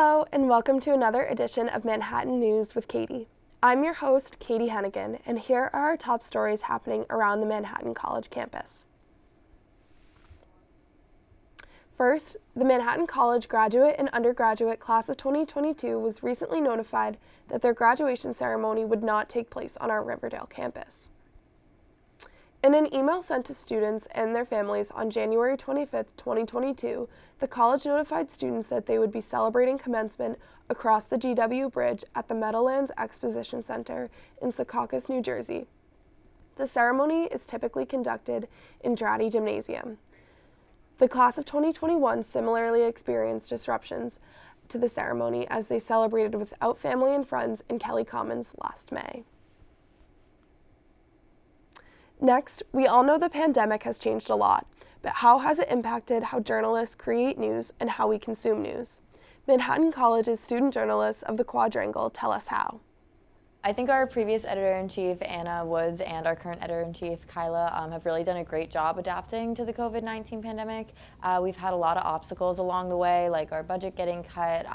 Hello, and welcome to another edition of Manhattan News with Katie. I'm your host, Katie Hennigan, and here are our top stories happening around the Manhattan College campus. First, the Manhattan College graduate and undergraduate class of 2022 was recently notified that their graduation ceremony would not take place on our Riverdale campus. In an email sent to students and their families on January 25, 2022, the college notified students that they would be celebrating commencement across the GW Bridge at the Meadowlands Exposition Center in Secaucus, New Jersey. The ceremony is typically conducted in Dratty Gymnasium. The class of 2021 similarly experienced disruptions to the ceremony as they celebrated without family and friends in Kelly Commons last May. Next, we all know the pandemic has changed a lot, but how has it impacted how journalists create news and how we consume news? Manhattan College's student journalists of the Quadrangle tell us how. I think our previous editor-in-chief, Anna Woods, and our current editor-in-chief, Kyla, have really done a great job adapting to the COVID-19 pandemic. We've had a lot of obstacles along the way, like our budget getting cut,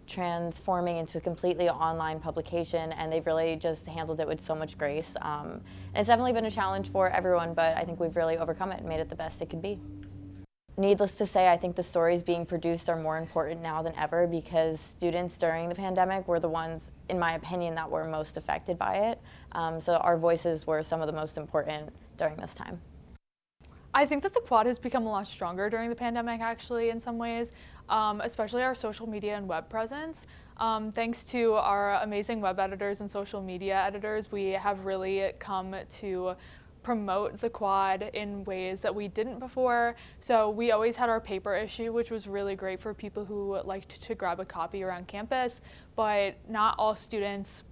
transforming into a completely online publication, and they've really just handled it with so much grace. And it's definitely been a challenge for everyone, but I think we've really overcome it and made it the best it could be. Needless to say, I think the stories being produced are more important now than ever because students during the pandemic were the ones, in my opinion, that were most affected by it. So our voices were some of the most important during this time. I think that the Quad has become a lot stronger during the pandemic, actually, in some ways, especially our social media and web presence. Thanks to our amazing web editors and social media editors, we have really come to promote the Quad in ways that we didn't before. So we always had our paper issue, which was really great for people who liked to grab a copy around campus, but not all students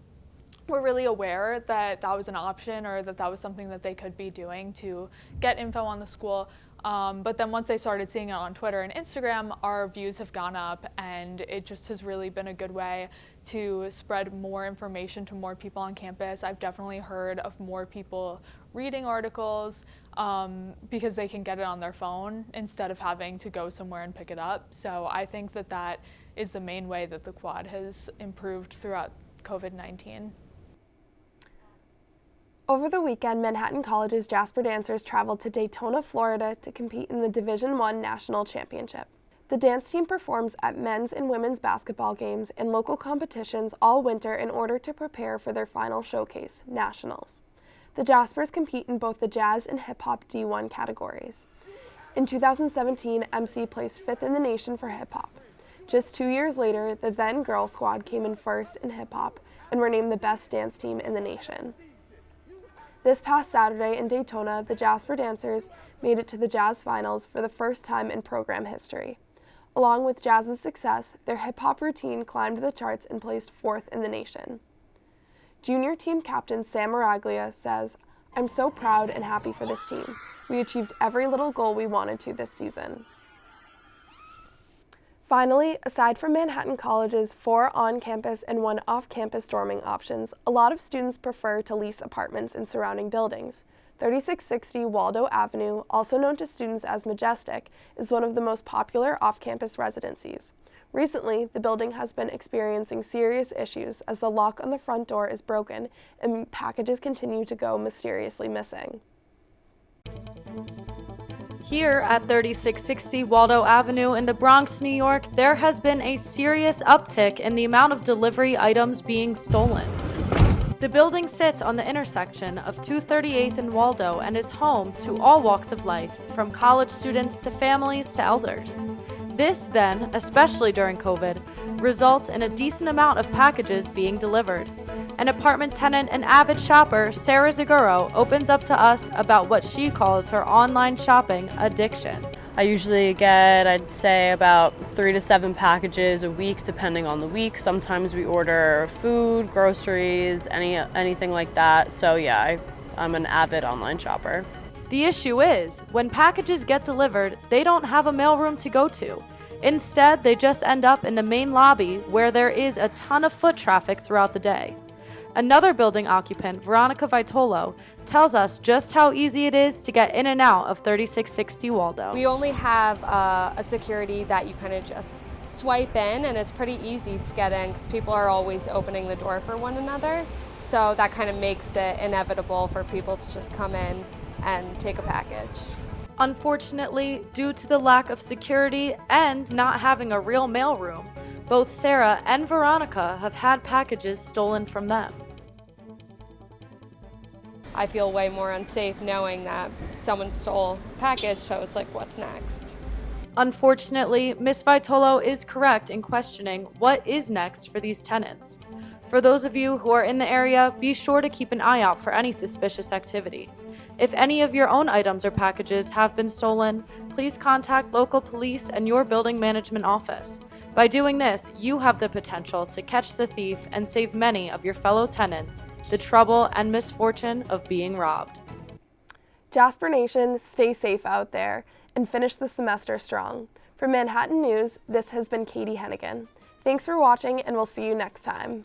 were really aware that that was an option or that that was something that they could be doing to get info on the school. But then once they started seeing it on Twitter and Instagram, our views have gone up, and it just has really been a good way to spread more information to more people on campus. I've definitely heard of more people reading articles because they can get it on their phone instead of having to go somewhere and pick it up. So I think that that is the main way that the Quad has improved throughout COVID-19. Over the weekend, Manhattan College's Jasper dancers traveled to Daytona, Florida to compete in the Division I National Championship. The dance team performs at men's and women's basketball games and local competitions all winter in order to prepare for their final showcase, Nationals. The Jaspers compete in both the jazz and hip-hop D1 categories. In 2017, MC placed 5th in the nation for hip-hop. Just 2 years later, the then girl squad came in 1st in hip-hop and were named the best dance team in the nation. This past Saturday in Daytona, the Jasper dancers made it to the Jazz Finals for the first time in program history. Along with Jazz's success, their hip-hop routine climbed the charts and placed 4th in the nation. Junior team captain Sam Maraglia says, "I'm so proud and happy for this team. We achieved every little goal we wanted to this season." Finally, aside from Manhattan College's 4 on-campus and 1 off-campus dorming options, a lot of students prefer to lease apartments in surrounding buildings. 3660 Waldo Avenue, also known to students as Majestic, is one of the most popular off-campus residencies. Recently, the building has been experiencing serious issues as the lock on the front door is broken and packages continue to go mysteriously missing. Here at 3660 Waldo Avenue in the Bronx, New York, there has been a serious uptick in the amount of delivery items being stolen. The building sits on the intersection of 238th and Waldo and is home to all walks of life, from college students to families to elders. This then, especially during COVID, results in a decent amount of packages being delivered. An apartment tenant and avid shopper, Sarah Zaguro, opens up to us about what she calls her online shopping addiction. I usually get, I'd say, about 3 to 7 packages a week, depending on the week. Sometimes we order food, groceries, anything like that. So yeah, I'm an avid online shopper. The issue is, when packages get delivered, they don't have a mailroom to go to. Instead, they just end up in the main lobby where there is a ton of foot traffic throughout the day. Another building occupant, Veronica Vitolo, tells us just how easy it is to get in and out of 3660 Waldo. We only have a security that you kind of just swipe in, and it's pretty easy to get in because people are always opening the door for one another. So that kind of makes it inevitable for people to just come in and take a package. Unfortunately, due to the lack of security and not having a real mailroom, both Sarah and Veronica have had packages stolen from them. I feel way more unsafe knowing that someone stole a package, so it's like, what's next? Unfortunately, Ms. Vitolo is correct in questioning what is next for these tenants. For those of you who are in the area, be sure to keep an eye out for any suspicious activity. If any of your own items or packages have been stolen, please contact local police and your building management office. By doing this, you have the potential to catch the thief and save many of your fellow tenants the trouble and misfortune of being robbed. Jasper Nation, stay safe out there and finish the semester strong. For Manhattan News, this has been Katie Hennigan. Thanks for watching, and we'll see you next time.